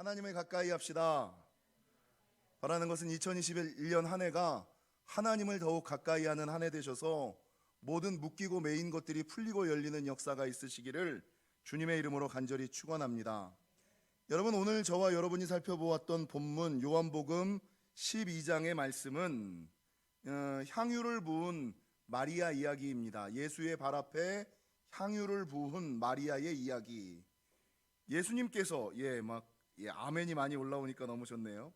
하나님을 가까이 합시다. 바라는 것은 2021년 한 해가 하나님을 더욱 가까이 하는 한 해 되셔서 모든 묶이고 매인 것들이 풀리고 열리는 역사가 있으시기를 주님의 이름으로 간절히 축원합니다. 여러분, 오늘 저와 여러분이 살펴보았던 본문 요한복음 12장의 말씀은 향유를 부은 마리아 이야기입니다. 예수의 발 앞에 향유를 부은 마리아의 이야기. 예수님께서 아멘이 많이 올라오니까 너무 좋네요.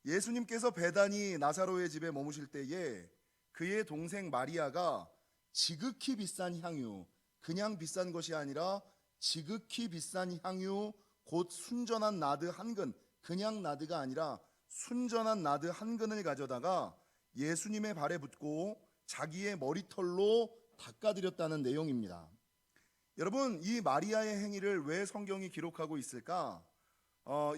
예수님께서 베다니 나사로의 집에 머무실 때에 그의 동생 마리아가 지극히 비싼 향유, 그냥 비싼 것이 아니라 지극히 비싼 향유, 곧 순전한 나드 한 근, 그냥 나드가 아니라 순전한 나드 한 근을 가져다가 예수님의 발에 붓고 자기의 머리털로 닦아드렸다는 내용입니다. 여러분, 이 마리아의 행위를 왜 성경이 기록하고 있을까?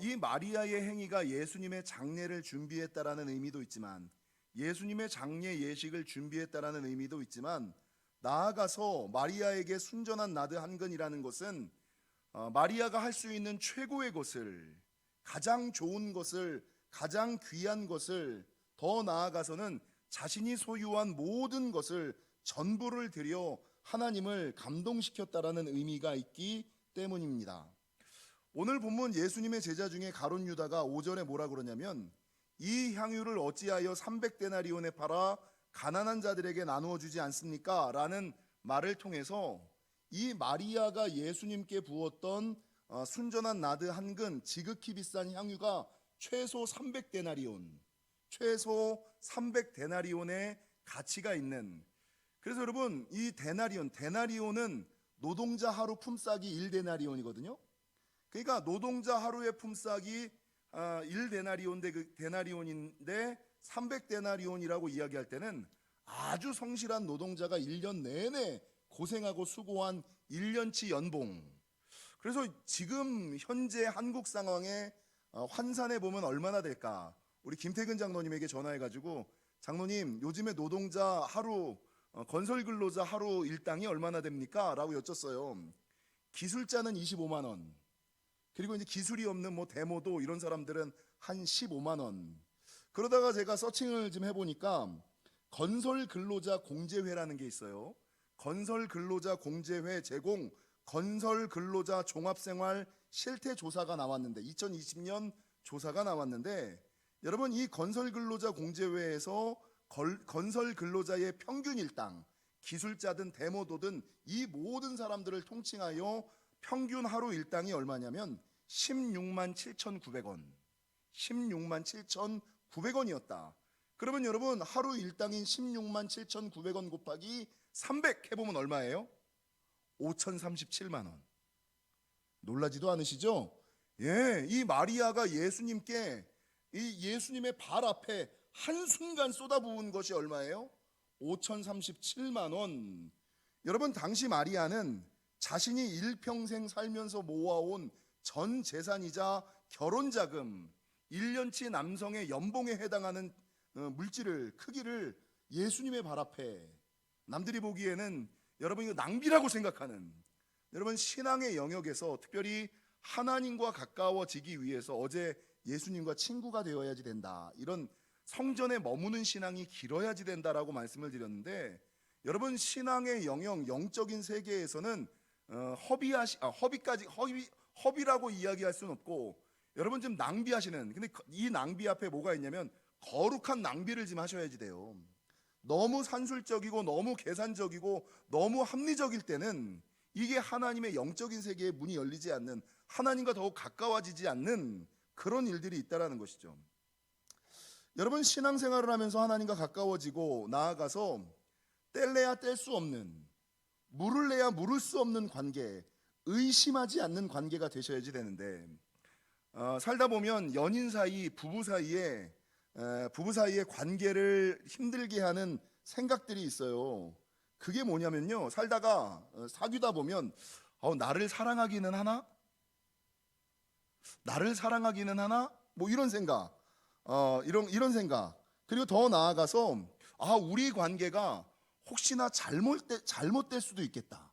이 마리아의 행위가 예수님의 장례를 준비했다라는 의미도 있지만, 예수님의 장례 예식을 준비했다라는 의미도 있지만, 나아가서 마리아에게 순전한 나드 한 근이라는 것은 마리아가 할 수 있는 최고의 것을, 가장 좋은 것을, 가장 귀한 것을, 더 나아가서는 자신이 소유한 모든 것을 전부를 들여 하나님을 감동시켰다라는 의미가 있기 때문입니다. 오늘 본문 예수님의 제자 중에 가룟 유다가 5절에 뭐라 그러냐면, 이 향유를 어찌하여 300데나리온에 팔아 가난한 자들에게 나누어 주지 않습니까? 라는 말을 통해서 이 마리아가 예수님께 부었던 순전한 나드 한 근, 지극히 비싼 향유가 최소 300데나리온, 최소 300데나리온의 가치가 있는, 그래서 여러분, 이 데나리온은 노동자 하루 품삯이 1데나리온이거든요. 그러니까 노동자 하루의 품삯이 1데나리온인데 300데나리온이라고 이야기할 때는 아주 성실한 노동자가 1년 내내 고생하고 수고한 1년치 연봉. 그래서 지금 현재 한국 상황에 환산해 보면 얼마나 될까? 우리 김태근 장로님에게 전화해가지고, 장로님, 요즘에 노동자 하루, 건설 근로자 하루 일당이 얼마나 됩니까? 라고 여쭸어요. 기술자는 25만 원, 그리고 이제 기술이 없는 데모도 이런 사람들은 한 15만 원. 그러다가 제가 서칭을 좀 해보니까 건설 근로자 공제회라는 게 있어요. 건설 근로자 공제회 제공 건설 근로자 종합생활 실태조사가 나왔는데, 2020년 조사가 나왔는데, 여러분, 이 건설 근로자 공제회에서 건설 근로자의 평균 일당, 기술자든 데모도든 이 모든 사람들을 통칭하여 평균 하루 일당이 얼마냐면 16만 7,900원, 16만 7,900원이었다. 그러면 여러분, 하루 일당인 16만 7,900원 곱하기 300 해보면 얼마예요? 5,037만 원. 놀라지도 않으시죠? 이 마리아가 예수님께, 이 예수님의 발 앞에 한순간 쏟아부은 것이 얼마예요? 5,037만 원. 여러분, 당시 마리아는 자신이 일평생 살면서 모아온 전 재산이자 결혼자금, 1년치 남성의 연봉에 해당하는 물질을, 크기를 예수님의 발 앞에, 남들이 보기에는 여러분 이거 낭비라고 생각하는, 여러분 신앙의 영역에서 특별히 하나님과 가까워지기 위해서 어제 예수님과 친구가 되어야지 된다, 이런 성전에 머무는 신앙이 길어야지 된다라고 말씀을 드렸는데, 여러분 신앙의 영역, 영적인 세계에서는 허비라고 이야기할 수는 없고, 여러분 좀 낭비하시는, 근데 이 낭비 앞에 뭐가 있냐면 거룩한 낭비를 좀 하셔야지 돼요. 너무 산술적이고 너무 계산적이고 너무 합리적일 때는 이게 하나님의 영적인 세계에 문이 열리지 않는, 하나님과 더욱 가까워지지 않는 그런 일들이 있다라는 것이죠. 여러분, 신앙생활을 하면서 하나님과 가까워지고 나아가서 뗄래야 뗄 수 없는, 물을래야 물을 수 없는 관계, 의심하지 않는 관계가 되셔야지 되는데, 살다 보면 연인 사이, 부부 사이에 관계를 힘들게 하는 생각들이 있어요. 그게 뭐냐면요, 살다가 사귀다 보면 나를 사랑하기는 하나? 나를 사랑하기는 하나? 이런 생각, 이런 생각. 그리고 더 나아가서 우리 관계가 혹시나 잘못될 수도 있겠다.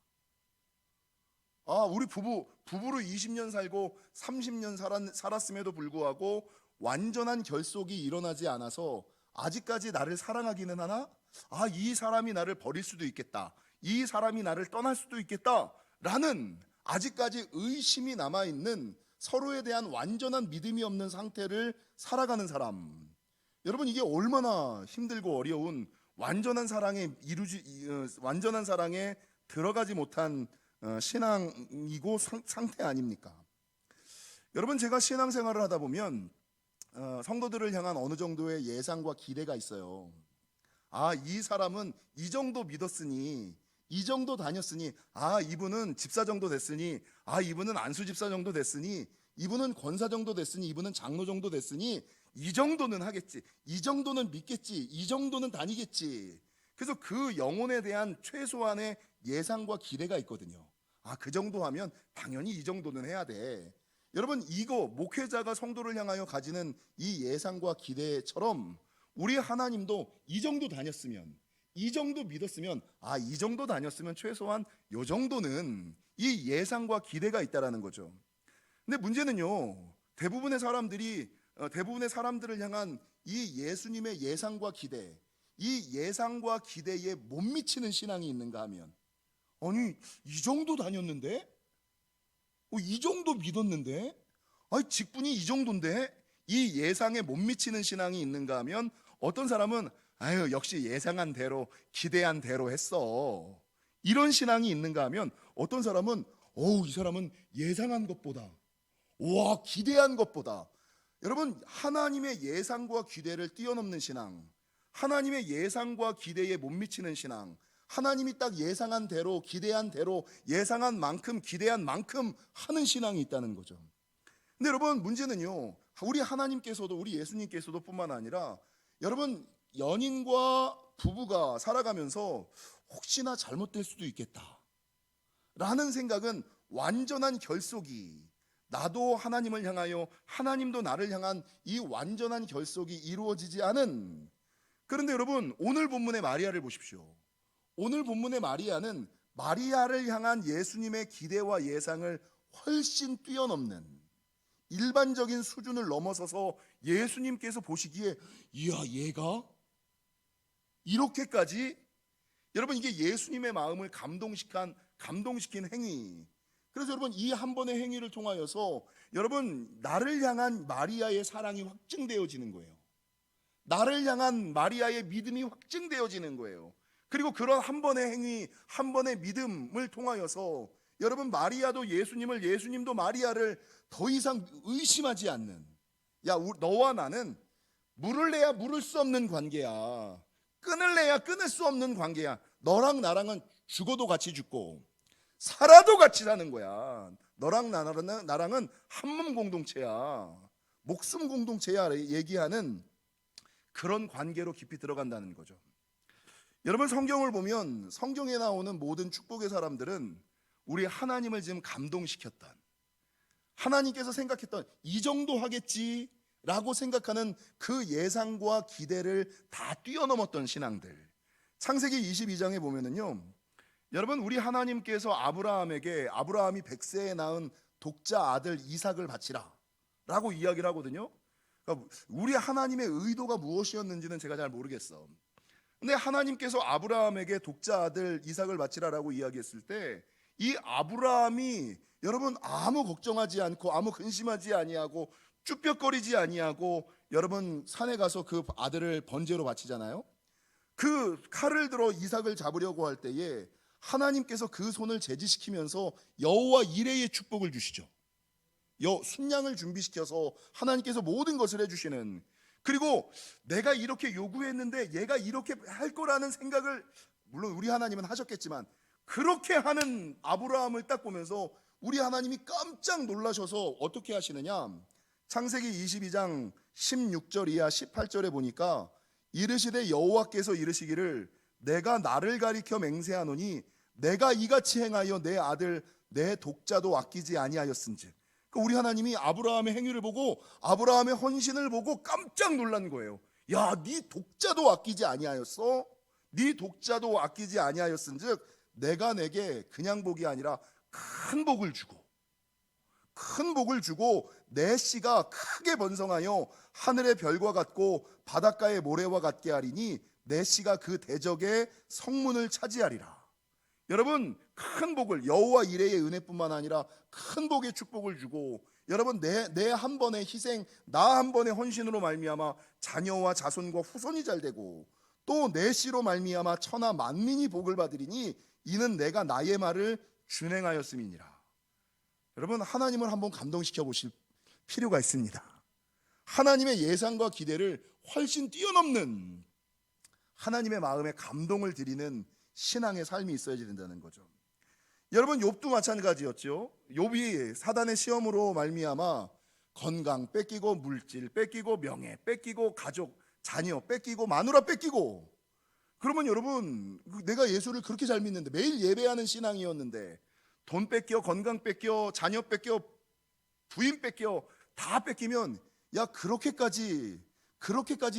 우리 부부로 20년 살고 30년 살았음에도 불구하고 완전한 결속이 일어나지 않아서 아직까지 나를 사랑하기는 하나? 이 사람이 나를 버릴 수도 있겠다. 이 사람이 나를 떠날 수도 있겠다. 라는 아직까지 의심이 남아있는, 서로에 대한 완전한 믿음이 없는 상태를 살아가는 사람. 여러분, 이게 얼마나 힘들고 어려운 완전한 사랑에 들어가지 못한 신앙이고 상태 아닙니까? 여러분, 제가 신앙생활을 하다 보면 성도들을 향한 어느 정도의 예상과 기대가 있어요. 이 사람은 이 정도 믿었으니, 이 정도 다녔으니, 이분은 집사 정도 됐으니, 이분은 안수 집사 정도 됐으니, 이분은 권사 정도 됐으니, 이분은 장로 정도 됐으니 이 정도는 하겠지, 이 정도는 믿겠지, 이 정도는 다니겠지. 그래서 그 영혼에 대한 최소한의 예상과 기대가 있거든요. 그 정도 하면 당연히 이 정도는 해야 돼. 여러분, 이거 목회자가 성도를 향하여 가지는 이 예상과 기대처럼 우리 하나님도 이 정도 다녔으면, 이 정도 믿었으면, 이 정도 다녔으면 최소한 요 정도는, 이 예상과 기대가 있다라는 거죠. 근데 문제는요, 대부분의 사람들을 향한 이 예수님의 예상과 기대, 이 예상과 기대에 못 미치는 신앙이 있는가 하면, 이 정도 다녔는데, 이 정도 믿었는데, 직분이 이 정도인데, 이 예상에 못 미치는 신앙이 있는가 하면, 어떤 사람은 역시 예상한 대로, 기대한 대로 했어, 이런 신앙이 있는가 하면, 어떤 사람은 이 사람은 예상한 것보다, 기대한 것보다. 여러분, 하나님의 예상과 기대를 뛰어넘는 신앙, 하나님의 예상과 기대에 못 미치는 신앙, 하나님이 딱 예상한 대로, 기대한 대로, 예상한 만큼, 기대한 만큼 하는 신앙이 있다는 거죠. 근데 여러분, 문제는요, 우리 하나님께서도, 우리 예수님께서도 뿐만 아니라, 여러분, 연인과 부부가 살아가면서 혹시나 잘못될 수도 있겠다 라는 생각은, 완전한 결속이, 나도 하나님을 향하여, 하나님도 나를 향한 이 완전한 결속이 이루어지지 않은. 그런데 여러분, 오늘 본문의 마리아를 보십시오. 오늘 본문의 마리아는 마리아를 향한 예수님의 기대와 예상을 훨씬 뛰어넘는, 일반적인 수준을 넘어서서 예수님께서 보시기에, 얘가 이렇게까지. 여러분, 이게 예수님의 마음을 감동시킨 행위. 그래서 여러분, 이 한 번의 행위를 통하여서 여러분, 나를 향한 마리아의 사랑이 확증되어지는 거예요. 나를 향한 마리아의 믿음이 확증되어지는 거예요. 그리고 그런 한 번의 행위, 한 번의 믿음을 통하여서 여러분, 마리아도 예수님을, 예수님도 마리아를 더 이상 의심하지 않는, 너와 나는 물을래야 물을 수 없는 관계야, 끊을래야 끊을 수 없는 관계야. 너랑 나랑은 죽어도 같이 죽고 살아도 같이 사는 거야. 너랑 나랑은 한 몸 공동체야, 목숨 공동체야 얘기하는 그런 관계로 깊이 들어간다는 거죠. 여러분, 성경을 보면 성경에 나오는 모든 축복의 사람들은 우리 하나님을 지금 감동시켰던, 하나님께서 생각했던 이 정도 하겠지라고 생각하는 그 예상과 기대를 다 뛰어넘었던 신앙들. 창세기 22장에 보면은요, 여러분, 우리 하나님께서 아브라함이 100세에 낳은 독자 아들 이삭을 바치라 라고 이야기를 하거든요. 그러니까 우리 하나님의 의도가 무엇이었는지는 제가 잘 모르겠어. 근데 하나님께서 아브라함에게 독자 아들 이삭을 바치라라고 이야기했을 때, 이 아브라함이 여러분 아무 걱정하지 않고, 아무 근심하지 아니하고, 쭈뼛거리지 아니하고, 여러분 산에 가서 그 아들을 번제로 바치잖아요. 그 칼을 들어 이삭을 잡으려고 할 때에 하나님께서 그 손을 제지시키면서 여호와 이레의 축복을 주시죠. 순양을 준비시켜서 하나님께서 모든 것을 해주시는. 그리고 내가 이렇게 요구했는데 얘가 이렇게 할 거라는 생각을, 물론 우리 하나님은 하셨겠지만, 그렇게 하는 아브라함을 딱 보면서 우리 하나님이 깜짝 놀라셔서 어떻게 하시느냐, 창세기 22장 16절 이하 18절에 보니까, 이르시되 여호와께서 이르시기를 내가 나를 가리켜 맹세하노니 내가 이같이 행하여 내 아들 내 독자도 아끼지 아니하였은즉. 그러니까 우리 하나님이 아브라함의 행위를 보고, 아브라함의 헌신을 보고 깜짝 놀란 거예요. 네 독자도 아끼지 아니하였어? 네 독자도 아끼지 아니하였은즉 내가 내게 그냥 복이 아니라 큰 복을 주고 내 씨가 크게 번성하여 하늘의 별과 같고 바닷가의 모래와 같게 하리니 내 씨가 그 대적의 성문을 차지하리라. 여러분, 큰 복을, 여호와 이레의 은혜뿐만 아니라 큰 복의 축복을 주고, 여러분, 내 한 번의 희생, 나 한 번의 헌신으로 말미암아 자녀와 자손과 후손이 잘 되고, 또 내 씨로 말미암아 천하 만민이 복을 받으리니 이는 내가 나의 말을 준행하였음이니라. 여러분, 하나님을 한번 감동시켜 보실 필요가 있습니다. 하나님의 예상과 기대를 훨씬 뛰어넘는 하나님의 마음에 감동을 드리는 신앙의 삶이 있어야 된다는 거죠. 여러분, 욥도 마찬가지였죠. 욥이 사단의 시험으로 말미암아 건강 뺏기고, 물질 뺏기고, 명예 뺏기고, 가족, 자녀 뺏기고, 마누라 뺏기고. 그러면 여러분, 내가 예수를 그렇게 잘 믿는데, 매일 예배하는 신앙이었는데, 돈 뺏겨, 건강 뺏겨, 자녀 뺏겨, 부인 뺏겨, 다 뺏기면, 야, 그렇게까지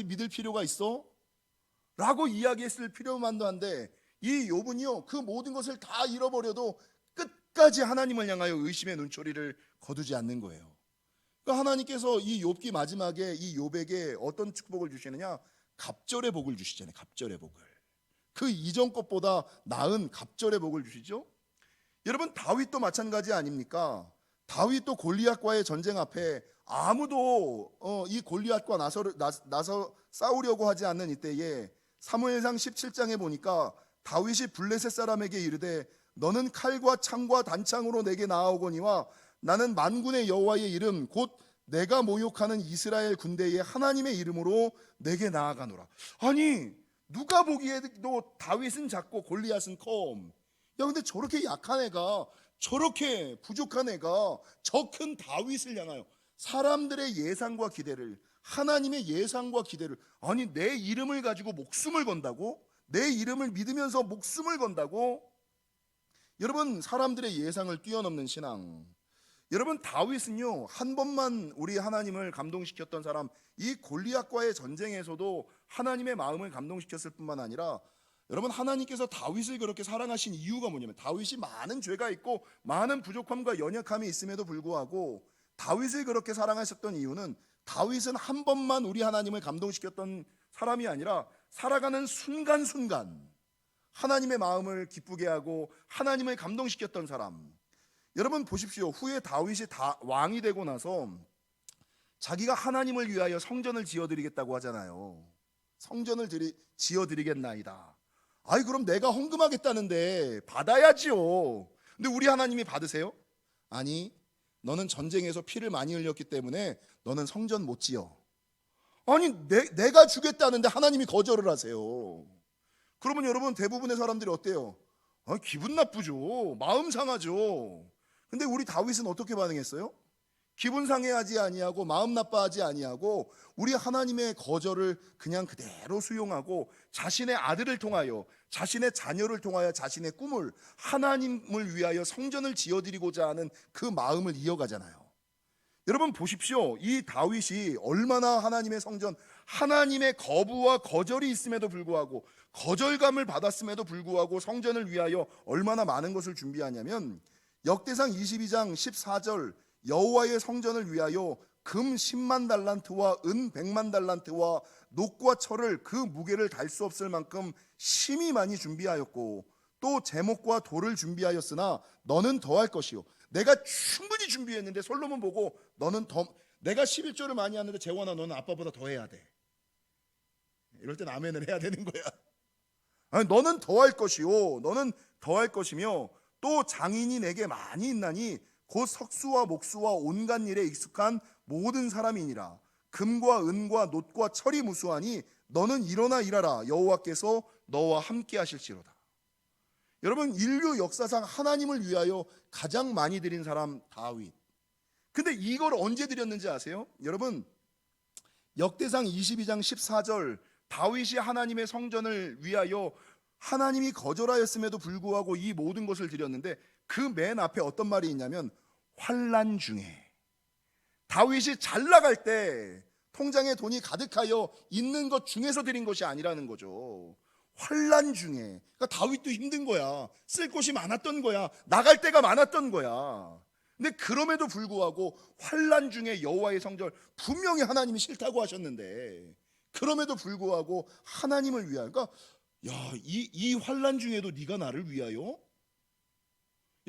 믿을 필요가 있어? 라고 이야기했을 필요만도 한데, 이 욥은요, 그 모든 것을 다 잃어버려도 끝까지 하나님을 향하여 의심의 눈초리를 거두지 않는 거예요. 그러니까 하나님께서 이 욥기 마지막에 이 욥에게 어떤 축복을 주시느냐? 갑절의 복을 주시잖아요. 갑절의 복을. 그 이전 것보다 나은 갑절의 복을 주시죠. 여러분, 다윗도 마찬가지 아닙니까? 다윗도 골리앗과의 전쟁 앞에 아무도 이 골리앗과 나서 싸우려고 하지 않는 이때에 사무엘상 17장에 보니까 다윗이 블레셋 사람에게 이르되 너는 칼과 창과 단창으로 내게 나아오거니와 나는 만군의 여호와의 이름 곧 내가 모욕하는 이스라엘 군대의 하나님의 이름으로 내게 나아가노라. 아니, 누가 보기에도 다윗은 작고 골리앗은 커. 야, 근데 저렇게 약한 애가, 저렇게 부족한 애가 저 큰 다윗을 향하여 사람들의 예상과 기대를, 하나님의 예상과 기대를, 아니 내 이름을 가지고 목숨을 건다고? 내 이름을 믿으면서 목숨을 건다고? 여러분, 사람들의 예상을 뛰어넘는 신앙. 여러분, 다윗은요, 한 번만 우리 하나님을 감동시켰던 사람, 이 골리앗과의 전쟁에서도 하나님의 마음을 감동시켰을 뿐만 아니라, 여러분, 하나님께서 다윗을 그렇게 사랑하신 이유가 뭐냐면, 다윗이 많은 죄가 있고 많은 부족함과 연약함이 있음에도 불구하고 다윗을 그렇게 사랑하셨던 이유는, 다윗은 한 번만 우리 하나님을 감동시켰던 사람이 아니라 살아가는 순간순간 하나님의 마음을 기쁘게 하고 하나님을 감동시켰던 사람. 여러분 보십시오. 후에 다윗이 왕이 되고 나서 자기가 하나님을 위하여 성전을 지어드리겠다고 하잖아요. 성전을 지어드리겠나이다. 아이, 그럼 내가 헌금하겠다는데 받아야지요. 근데 우리 하나님이 받으세요? 아니, 너는 전쟁에서 피를 많이 흘렸기 때문에 너는 성전 못 지어. 아니, 내가 주겠다는데 하나님이 거절을 하세요. 그러면 여러분, 대부분의 사람들이 어때요? 기분 나쁘죠. 마음 상하죠. 근데 우리 다윗은 어떻게 반응했어요? 기분 상해하지 아니하고 마음 나빠하지 아니하고 우리 하나님의 거절을 그냥 그대로 수용하고 자신의 아들을 통하여, 자신의 자녀를 통하여 자신의 꿈을, 하나님을 위하여 성전을 지어드리고자 하는 그 마음을 이어가잖아요. 여러분 보십시오. 이 다윗이 얼마나 하나님의 성전, 하나님의 거부와 거절이 있음에도 불구하고, 거절감을 받았음에도 불구하고 성전을 위하여 얼마나 많은 것을 준비하냐면, 역대상 22장 14절, 여호와의 성전을 위하여 금 10만 달란트와 은 100만 달란트와 녹과 철을 그 무게를 달 수 없을 만큼 심히 많이 준비하였고, 또 제목과 돌을 준비하였으나 너는 더할 것이요. 내가 충분히 준비했는데 솔로몬 보고 너는 내가 11조를 많이 하는데 재원아 너는 아빠보다 더 해야 돼. 이럴 땐 아멘을 해야 되는 거야. 아니, 너는 더할 것이요, 너는 더할 것이며 또 장인이 내게 많이 있나니 곧 석수와 목수와 온갖 일에 익숙한 모든 사람이니라. 금과 은과 놋과 철이 무수하니 너는 일어나 일하라. 여호와께서 너와 함께 하실지로다. 여러분, 인류 역사상 하나님을 위하여 가장 많이 드린 사람 다윗. 근데 이걸 언제 드렸는지 아세요? 여러분, 역대상 22장 14절, 다윗이 하나님의 성전을 위하여 하나님이 거절하였음에도 불구하고 이 모든 것을 드렸는데, 그 맨 앞에 어떤 말이 있냐면 환난 중에, 다윗이 잘 나갈 때 통장에 돈이 가득하여 있는 것 중에서 드린 것이 아니라는 거죠. 환난 중에, 그러니까 다윗도 힘든 거야. 쓸 곳이 많았던 거야. 나갈 데가 많았던 거야. 근데 그럼에도 불구하고 환난 중에 여호와의 성전을 분명히 하나님이 싫다고 하셨는데, 그럼에도 불구하고 하나님을 위하여, 그러니까 이 환난 중에도 네가 나를 위하여?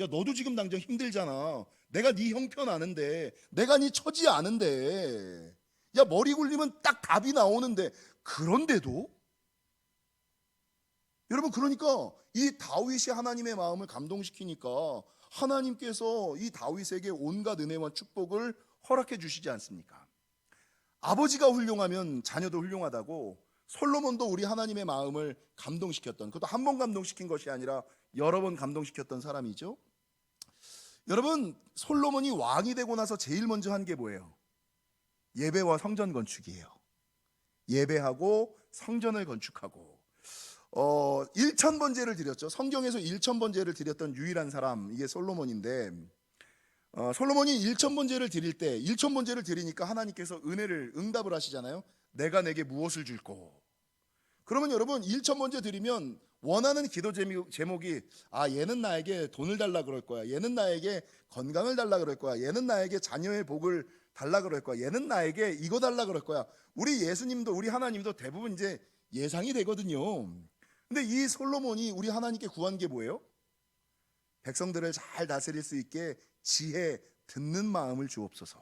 야, 너도 지금 당장 힘들잖아. 내가 네 형편 아는데, 내가 네 처지 아는데, 야, 머리 굴리면 딱 답이 나오는데, 그런데도 여러분, 그러니까 이 다윗이 하나님의 마음을 감동시키니까 하나님께서 이 다윗에게 온갖 은혜와 축복을 허락해 주시지 않습니까? 아버지가 훌륭하면 자녀도 훌륭하다고 솔로몬도 우리 하나님의 마음을 감동시켰던, 그것도 한 번 감동시킨 것이 아니라 여러 번 감동시켰던 사람이죠. 여러분, 솔로몬이 왕이 되고 나서 제일 먼저 한 게 뭐예요? 예배와 성전 건축이에요. 예배하고 성전을 건축하고 1,000번제를 드렸죠. 성경에서 1,000번제를 드렸던 유일한 사람, 이게 솔로몬인데, 솔로몬이 1,000번제를 드릴 때 1,000번제를 드리니까 하나님께서 은혜를 응답을 하시잖아요. 내가 내게 무엇을 줄꼬. 그러면 여러분, 1,000번제 드리면 원하는 기도 제목이 얘는 나에게 돈을 달라 그럴 거야, 얘는 나에게 건강을 달라 그럴 거야, 얘는 나에게 자녀의 복을 달라 그럴 거야, 얘는 나에게 이거 달라 그럴 거야. 우리 예수님도 우리 하나님도 대부분 이제 예상이 되거든요. 근데 이 솔로몬이 우리 하나님께 구한 게 뭐예요? 백성들을 잘 다스릴 수 있게 지혜, 듣는 마음을 주옵소서.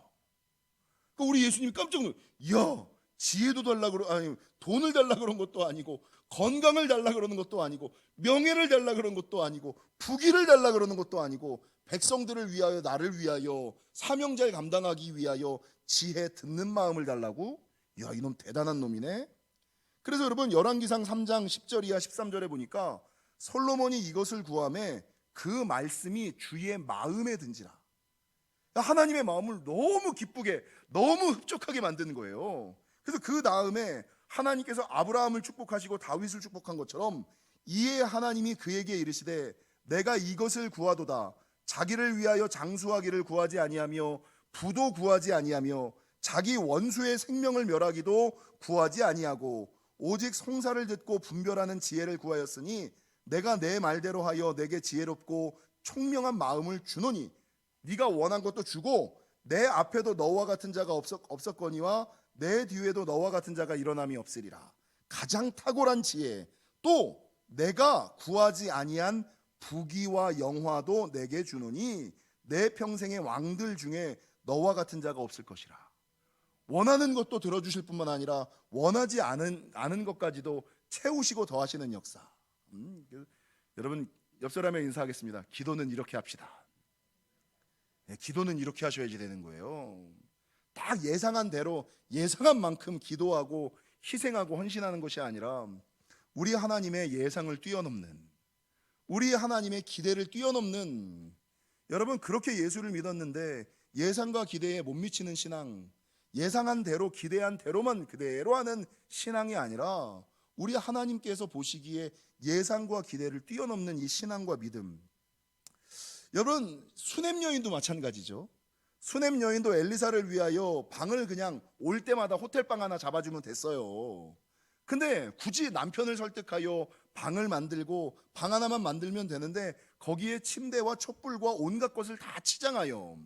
그러니까 우리 예수님이 깜짝 놀라. 야, 지혜도 달라 아니, 돈을 달라 그런 것도 아니고, 건강을 달라 그러는 것도 아니고, 명예를 달라 그런 것도 아니고, 부귀를 달라 그러는 것도 아니고, 백성들을 위하여, 나를 위하여, 사명자를 감당하기 위하여 지혜, 듣는 마음을 달라고? 야, 이놈 대단한 놈이네. 그래서 여러분, 열왕기상 3장 10절 이하 13절에 보니까 솔로몬이 이것을 구하매 그 말씀이 주의 마음에 든지라. 하나님의 마음을 너무 기쁘게, 너무 흡족하게 만드는 거예요. 그래서 그 다음에 하나님께서 아브라함을 축복하시고 다윗을 축복한 것처럼, 이에 하나님이 그에게 이르시되 내가 이것을 구하도다. 자기를 위하여 장수하기를 구하지 아니하며 부도 구하지 아니하며 자기 원수의 생명을 멸하기도 구하지 아니하고 오직 송사를 듣고 분별하는 지혜를 구하였으니 내가 내 말대로 하여 내게 지혜롭고 총명한 마음을 주노니, 네가 원한 것도 주고 내 앞에도 너와 같은 자가 없었거니와 내 뒤에도 너와 같은 자가 일어남이 없으리라. 가장 탁월한 지혜, 또 내가 구하지 아니한 부귀와 영화도 내게 주노니 내 평생의 왕들 중에 너와 같은 자가 없을 것이라. 원하는 것도 들어주실 뿐만 아니라 원하지 않은 것까지도 채우시고 더하시는 역사. 여러분, 옆 사람에 인사하겠습니다. 기도는 이렇게 합시다. 기도는 이렇게 하셔야지 되는 거예요. 딱 예상한 대로, 예상한 만큼 기도하고 희생하고 헌신하는 것이 아니라 우리 하나님의 예상을 뛰어넘는, 우리 하나님의 기대를 뛰어넘는, 여러분, 그렇게 예수를 믿었는데 예상과 기대에 못 미치는 신앙, 예상한 대로 기대한 대로만 그대로 하는 신앙이 아니라 우리 하나님께서 보시기에 예상과 기대를 뛰어넘는 이 신앙과 믿음. 여러분, 수넴 여인도 마찬가지죠. 수넴 여인도 엘리사를 위하여 방을 그냥 올 때마다 호텔방 하나 잡아주면 됐어요. 근데 굳이 남편을 설득하여 방을 만들고 방 하나만 만들면 되는데 거기에 침대와 촛불과 온갖 것을 다 치장하여.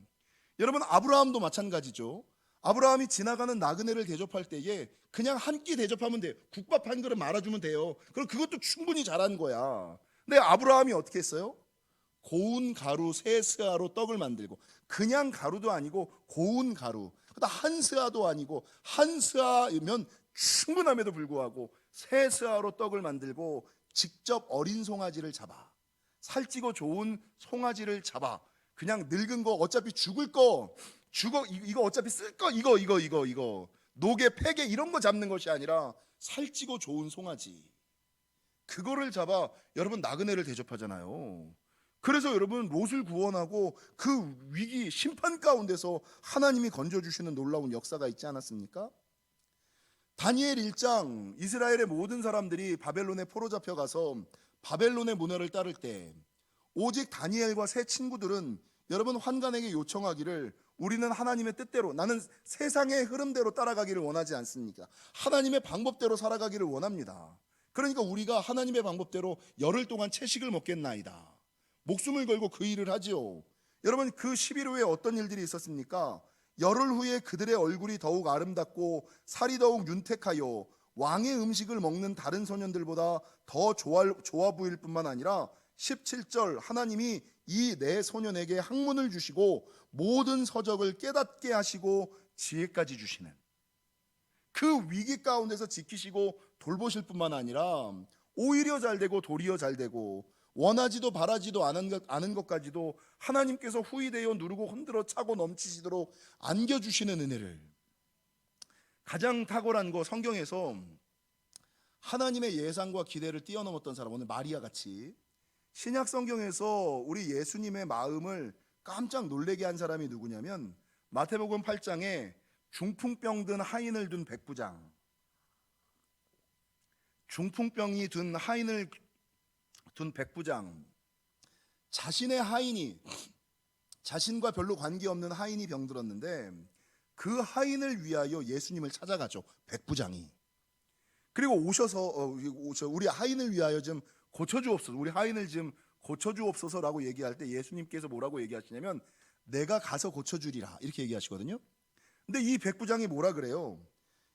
여러분, 아브라함도 마찬가지죠. 아브라함이 지나가는 나그네를 대접할 때에 그냥 한 끼 대접하면 돼요. 국밥 한 그릇 말아주면 돼요. 그럼 그것도 충분히 잘한 거야. 근데 아브라함이 어떻게 했어요? 고운 가루 3스아로 떡을 만들고, 그냥 가루도 아니고 고운 가루, 한 스아도 아니고 한 스아면 충분함에도 불구하고 3스아로 떡을 만들고 직접 어린 송아지를 잡아, 살찌고 좋은 송아지를 잡아, 그냥 늙은 거 어차피 죽을 거, 이거 어차피 쓸 거, 이거 녹에 팩에 이런 거 잡는 것이 아니라 살찌고 좋은 송아지, 그거를 잡아 여러분 나그네를 대접하잖아요. 그래서 여러분, 롯을 구원하고 그 위기 심판 가운데서 하나님이 건져주시는 놀라운 역사가 있지 않았습니까? 다니엘 1장, 이스라엘의 모든 사람들이 바벨론에 포로 잡혀가서 바벨론의 문화를 따를 때 오직 다니엘과 세 친구들은 여러분 환관에게 요청하기를, 우리는 하나님의 뜻대로, 나는 세상의 흐름대로 따라가기를 원하지 않습니까? 하나님의 방법대로 살아가기를 원합니다. 그러니까 우리가 하나님의 방법대로 열흘 동안 채식을 먹겠나이다. 목숨을 걸고 그 일을 하지요. 여러분, 그 10일 후에 어떤 일들이 있었습니까? 열흘 후에 그들의 얼굴이 더욱 아름답고 살이 더욱 윤택하여 왕의 음식을 먹는 다른 소년들보다 더 좋아 보일 뿐만 아니라 17절, 하나님이 이 네 소년에게 학문을 주시고 모든 서적을 깨닫게 하시고 지혜까지 주시는, 그 위기 가운데서 지키시고 돌보실 뿐만 아니라 오히려 잘 되고 도리어 잘 되고 원하지도 바라지도 않은 것까지도 하나님께서 후이되어 누르고 흔들어 차고 넘치시도록 안겨주시는 은혜를, 가장 탁월한 거, 성경에서 하나님의 예상과 기대를 뛰어넘었던 사람, 오늘 마리아 같이 신약 성경에서 우리 예수님의 마음을 깜짝 놀래게 한 사람이 누구냐면 마태복음 8장에 중풍병 든 하인을 둔 백부장, 중풍병이 든 하인을 둔 백부장, 자신의 하인이, 자신과 별로 관계없는 하인이 병들었는데 그 하인을 위하여 예수님을 찾아가죠, 백부장이. 그리고 오셔서 우리 하인을 위하여 좀 고쳐주옵소서, 우리 하인을 좀 고쳐주옵소서라고 얘기할 때 예수님께서 뭐라고 얘기하시냐면 내가 가서 고쳐주리라, 이렇게 얘기하시거든요. 근데 이 백부장이 뭐라 그래요?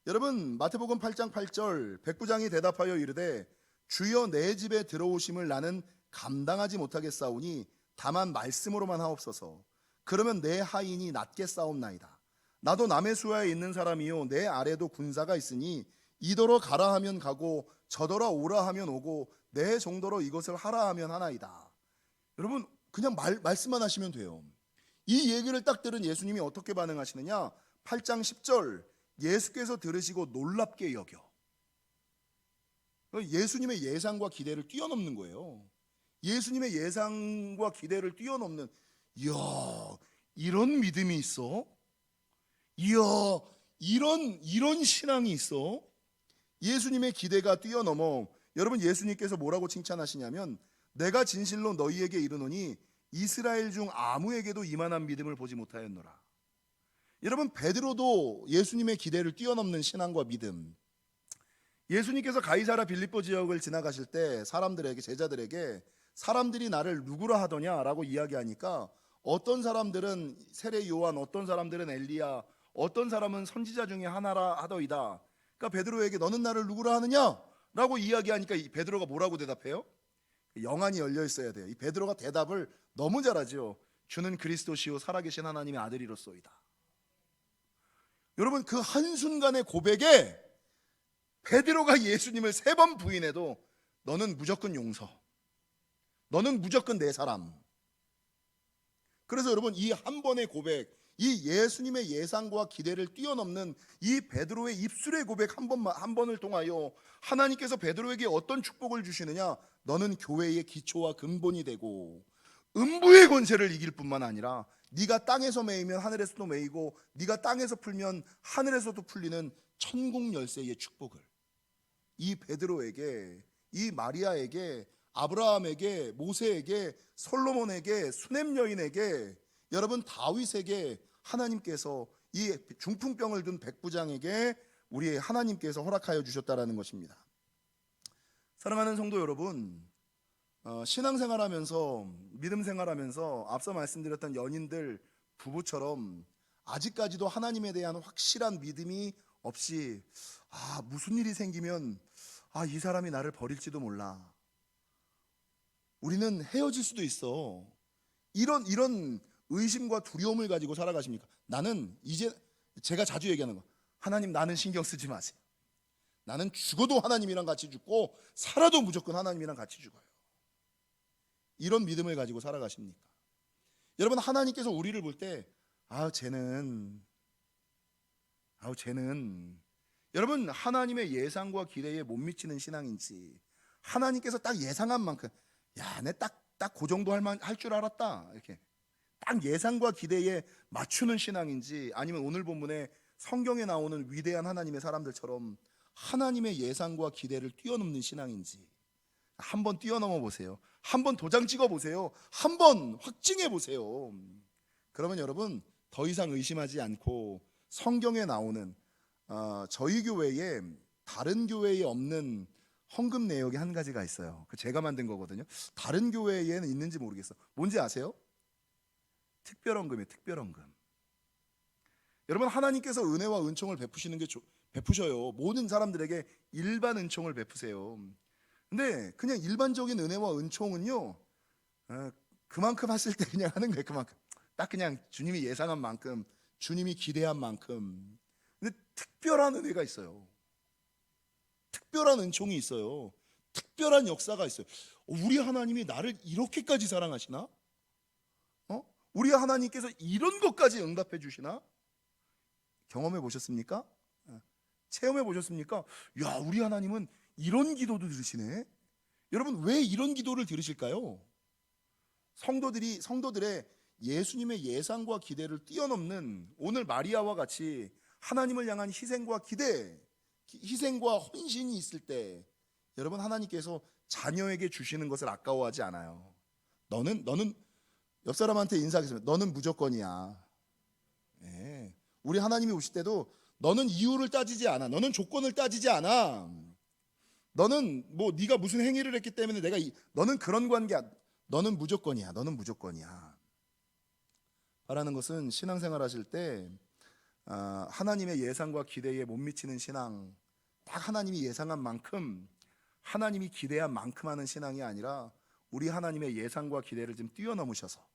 여러분, 마태복음 8장 8절, 백부장이 대답하여 이르되 주여, 내 집에 들어오심을 나는 감당하지 못하겠사오니 다만 말씀으로만 하옵소서. 그러면 내 하인이 낫게 싸움나이다. 나도 남의 수하에 있는 사람이요 내 아래도 군사가 있으니 이더러 가라 하면 가고 저더러 오라 하면 오고 내 정도로 이것을 하라 하면 하나이다. 여러분, 그냥 말씀만 하시면 돼요. 이 얘기를 딱 들은 예수님이 어떻게 반응하시느냐? 8장 10절, 예수께서 들으시고 놀랍게 여겨. 예수님의 예상과 기대를 뛰어넘는 거예요. 예수님의 예상과 기대를 뛰어넘는, 이야, 이런 믿음이 있어? 이야, 이런 신앙이 있어? 예수님의 기대가 뛰어넘어. 여러분, 예수님께서 뭐라고 칭찬하시냐면 내가 진실로 너희에게 이르노니 이스라엘 중 아무에게도 이만한 믿음을 보지 못하였노라. 여러분, 베드로도 예수님의 기대를 뛰어넘는 신앙과 믿음. 예수님께서 가이사라 빌립보 지역을 지나가실 때 사람들에게, 제자들에게 사람들이 나를 누구라 하더냐라고 이야기하니까 어떤 사람들은 세례 요한, 어떤 사람들은 엘리야, 어떤 사람은 선지자 중에 하나라 하더이다. 그러니까 베드로에게 너는 나를 누구라 하느냐라고 이야기하니까 이 베드로가 뭐라고 대답해요? 영안이 열려 있어야 돼요. 이 베드로가 대답을 너무 잘하죠. 주는 그리스도시요 살아계신 하나님의 아들이로소이다. 여러분, 그 한순간의 고백에 베드로가 예수님을 3번 부인해도 너는 무조건 용서, 너는 무조건 내 사람. 그래서 여러분, 이 한 번의 고백, 이 예수님의 예상과 기대를 뛰어넘는 이 베드로의 입술의 고백 한 번을 통하여 하나님께서 베드로에게 어떤 축복을 주시느냐? 너는 교회의 기초와 근본이 되고 음부의 권세를 이길 뿐만 아니라 네가 땅에서 매이면 하늘에서도 매이고 네가 땅에서 풀면 하늘에서도 풀리는 천국 열쇠의 축복을 이 베드로에게, 이 마리아에게, 아브라함에게, 모세에게, 솔로몬에게, 수넴 여인에게, 여러분 다윗에게 하나님께서 이 중풍병을 든 백부장에게 우리 하나님께서 허락하여 주셨다라는 것입니다. 사랑하는 성도 여러분, 신앙생활하면서, 믿음 생활하면서 앞서 말씀드렸던 연인들, 부부처럼 아직까지도 하나님에 대한 확실한 믿음이 없이 무슨 일이 생기면 이 사람이 나를 버릴지도 몰라, 우리는 헤어질 수도 있어, 이런 의심과 두려움을 가지고 살아가십니까? 나는 이제, 제가 자주 얘기하는 거, 하나님 나는 신경 쓰지 마세요. 나는 죽어도 하나님이랑 같이 죽고 살아도 무조건 하나님이랑 같이 죽어요. 이런 믿음을 가지고 살아가십니까? 여러분, 하나님께서 우리를 볼 때 쟤는 여러분, 하나님의 예상과 기대에 못 미치는 신앙인지, 하나님께서 딱 예상한 만큼 내 딱 그 정도 할 줄 알았다, 이렇게 딱 예상과 기대에 맞추는 신앙인지, 아니면 오늘 본문에 성경에 나오는 위대한 하나님의 사람들처럼 하나님의 예상과 기대를 뛰어넘는 신앙인지 한번 뛰어넘어 보세요. 한번 도장 찍어 보세요. 한번 확증해 보세요. 그러면 여러분, 더 이상 의심하지 않고 성경에 나오는 저희 교회에, 다른 교회에 없는 헌금 내역이 한 가지가 있어요. 그 제가 만든 거거든요. 다른 교회에는 있는지 모르겠어. 뭔지 아세요? 특별헌금이에요. 특별헌금. 여러분, 하나님께서 은혜와 은총을 베푸시는 게 베푸셔요. 모든 사람들에게 일반 은총을 베푸세요. 근데 그냥 일반적인 은혜와 은총은요, 그만큼 하실 때 그냥 하는 거예요. 그만큼. 딱 그냥 주님이 예상한 만큼, 주님이 기대한 만큼. 근데 특별한 은혜가 있어요. 특별한 은총이 있어요. 특별한 역사가 있어요. 우리 하나님이 나를 이렇게까지 사랑하시나? 우리 하나님께서 이런 것까지 응답해 주시나? 경험해 보셨습니까? 체험해 보셨습니까? 야, 우리 하나님은 이런 기도도 들으시네. 여러분, 왜 이런 기도를 들으실까요? 성도들의 예수님의 예상과 기대를 뛰어넘는 오늘 마리아와 같이 하나님을 향한 희생과 기대, 희생과 헌신이 있을 때 여러분, 하나님께서 자녀에게 주시는 것을 아까워하지 않아요. 너는 옆 사람한테 인사하겠습니다. 너는 무조건이야. 예. 우리 하나님이 오실 때도 너는 이유를 따지지 않아. 너는 조건을 따지지 않아. 너는 뭐 네가 무슨 행위를 했기 때문에 너는 그런 관계야. 너는 무조건이야. 너는 무조건이야. 바라는 것은 신앙생활 하실 때 하나님의 예상과 기대에 못 미치는 신앙, 딱 하나님이 예상한 만큼, 하나님이 기대한 만큼 하는 신앙이 아니라 우리 하나님의 예상과 기대를 좀 뛰어넘으셔서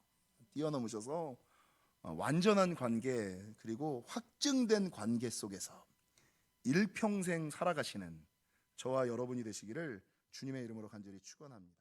완전한 관계, 그리고 확증된 관계 속에서 일평생 살아가시는 저와 여러분이 되시기를 주님의 이름으로 간절히 축원합니다.